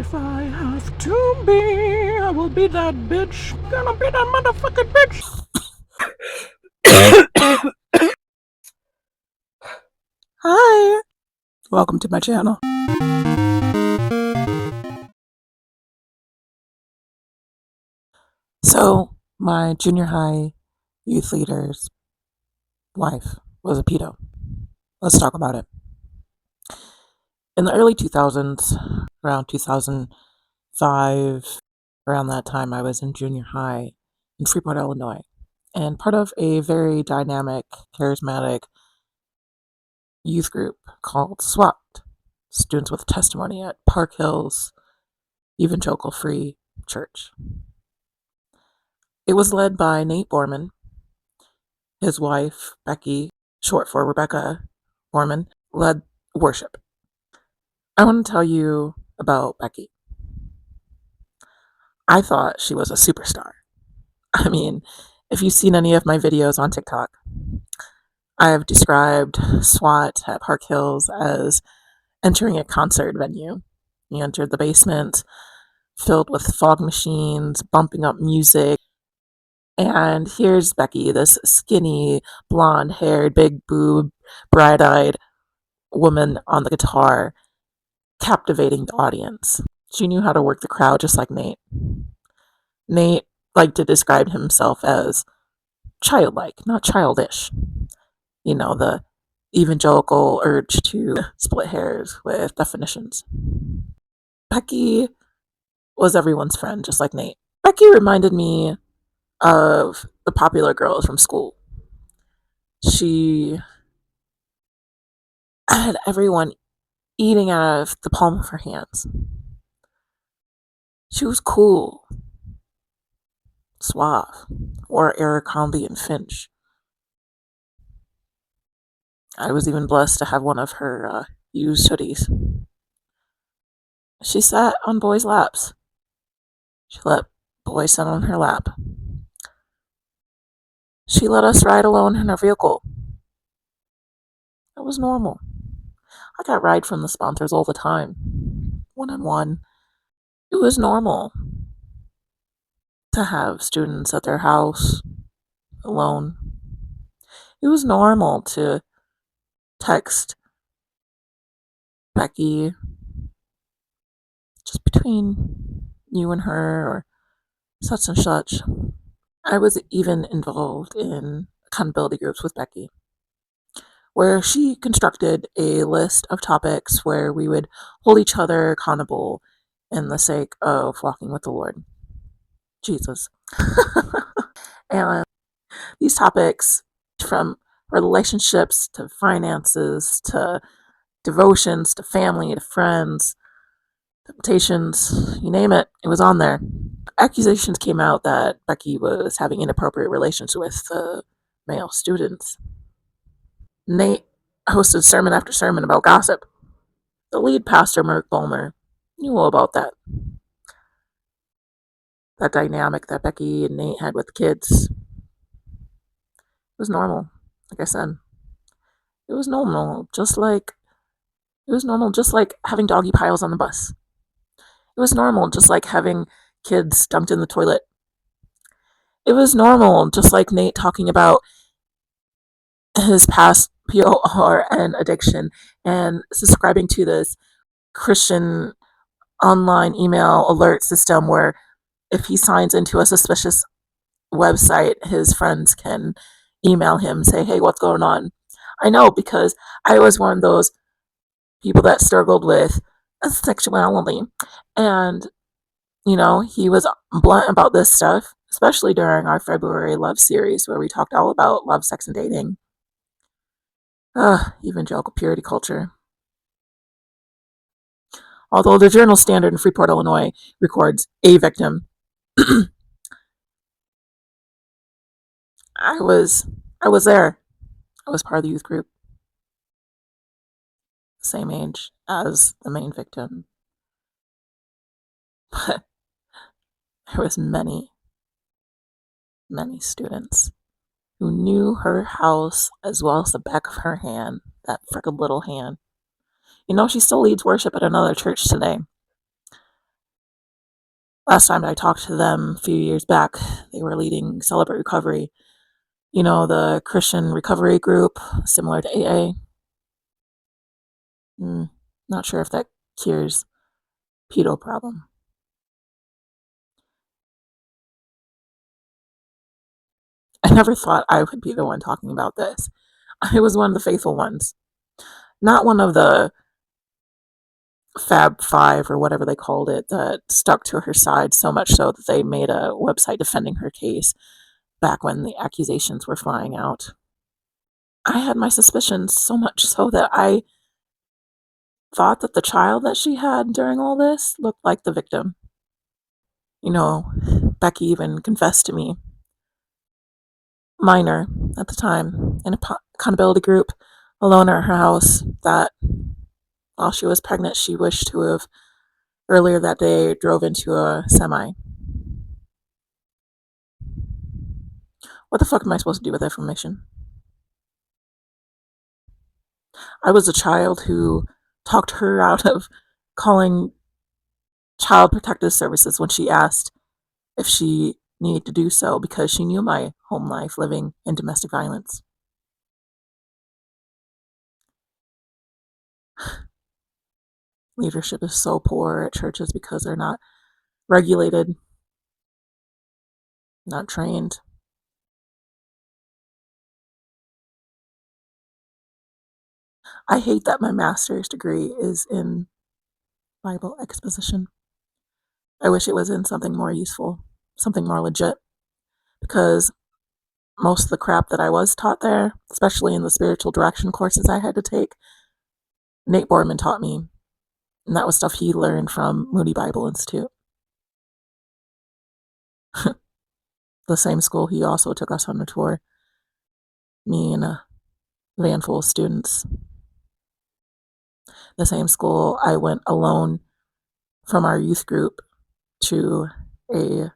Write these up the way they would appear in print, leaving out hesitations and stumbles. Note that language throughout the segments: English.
If I have to be, I will be that bitch. Gonna be that motherfucking bitch. Hi, welcome to my channel. So, my junior high youth leader's wife was a pedo. Let's talk about it. In the early 2000s, around 2005, around that time, I was in junior high in Freeport, Illinois, and part of a very dynamic, charismatic youth group called SWAT, Students with Testimony at Park Hills Evangelical Free Church. It was led by Nate Boerman, his wife, Becky, short for Rebecca Boerman, led worship. I want to tell you about Becky. I thought she was a superstar. I mean, if you've seen any of my videos on TikTok, I have described SWAT at Park Hills as entering a concert venue. You entered the basement filled with fog machines, bumping up music, and here's Becky, this skinny, blonde-haired, big-boob, bright-eyed woman on the guitar, captivating the audience. She knew how to work the crowd just like Nate. Nate liked to describe himself as childlike, not childish. You know, the evangelical urge to split hairs with definitions. Becky was everyone's friend, just like Nate. Becky reminded me of the popular girls from school. She had everyone eating out of the palm of her hands. She was cool, suave, or Abercrombie and Finch. I was even blessed to have one of her used hoodies. She sat on boys' laps. She let boys sit on her lap. She let us ride alone in her vehicle. It was normal. I got ride from the sponsors all the time, one-on-one. It was normal to have students at their house alone. It was normal to text Becky just between you and her or such and such. I was even involved in accountability groups with Becky, where she constructed a list of topics where we would hold each other accountable in the sake of walking with the Lord, Jesus. And these topics, from relationships to finances to devotions to family to friends, temptations, you name it, it was on there. Accusations came out that Becky was having inappropriate relations with male students. Nate hosted sermon after sermon about gossip. The lead pastor, Merck Bulmer, knew all about that. That dynamic that Becky and Nate had with the kids. It was normal, like I said. It was normal, just like having doggy piles on the bus. It was normal, just like having kids dumped in the toilet. It was normal, just like Nate talking about his past POR and addiction and subscribing to this Christian online email alert system where if he signs into a suspicious website, his friends can email him, say, hey, what's going on? I know, because I was one of those people that struggled with sexuality. And, you know, he was blunt about this stuff, especially during our February love series where we talked all about love, sex, and dating. Evangelical purity culture. Although the Journal Standard in Freeport, Illinois records a victim, I was there. I was part of the youth group. Same age as the main victim. But there was many students who knew her house as well as the back of her hand, that frickin' little hand. You know, she still leads worship at another church today. Last time I talked to them a few years back, they were leading Celebrate Recovery, you know, the Christian recovery group similar to AA. Mm, not sure if that cures pedo problem. I never thought I would be the one talking about this. I was one of the faithful ones, not one of the Fab Five or whatever they called it that stuck to her side so much so that they made a website defending her case back when the accusations were flying out. I had my suspicions so much so that I thought that the child that she had during all this looked like the victim. You know, Becky even confessed to me, minor at the time, in a accountability group, alone at her house, that while she was pregnant, she wished to have earlier that day drove into a semi. What the fuck am I supposed to do with that information? I was a child who talked her out of calling Child Protective Services when she asked if she needed to do so because she knew my home life living in domestic violence. Leadership is so poor at churches because they're not regulated, not trained. I hate that my master's degree is in Bible exposition. I wish it was in something more useful, something more legit, because most of the crap that I was taught there, especially in the spiritual direction courses I had to take, Nate Boerman taught me, and that was stuff he learned from Moody Bible Institute, the same school he also took us on a tour, me and a van full of students. The same school I went alone from our youth group to a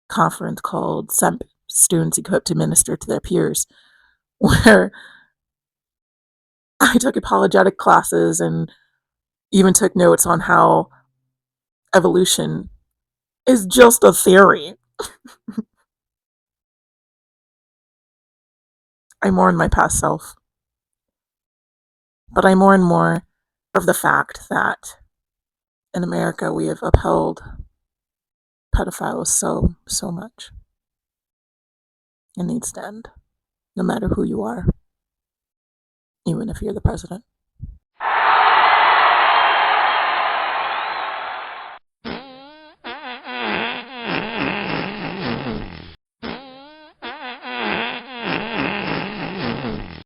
conference called SEMP, Students Equipped to Minister to Their Peers, where I took apologetic classes and even took notes on how evolution is just a theory. I mourn my past self, but I mourn more of the fact that in America we have upheld pedophiles so much. It needs to end, no matter who you are, even if you're the president.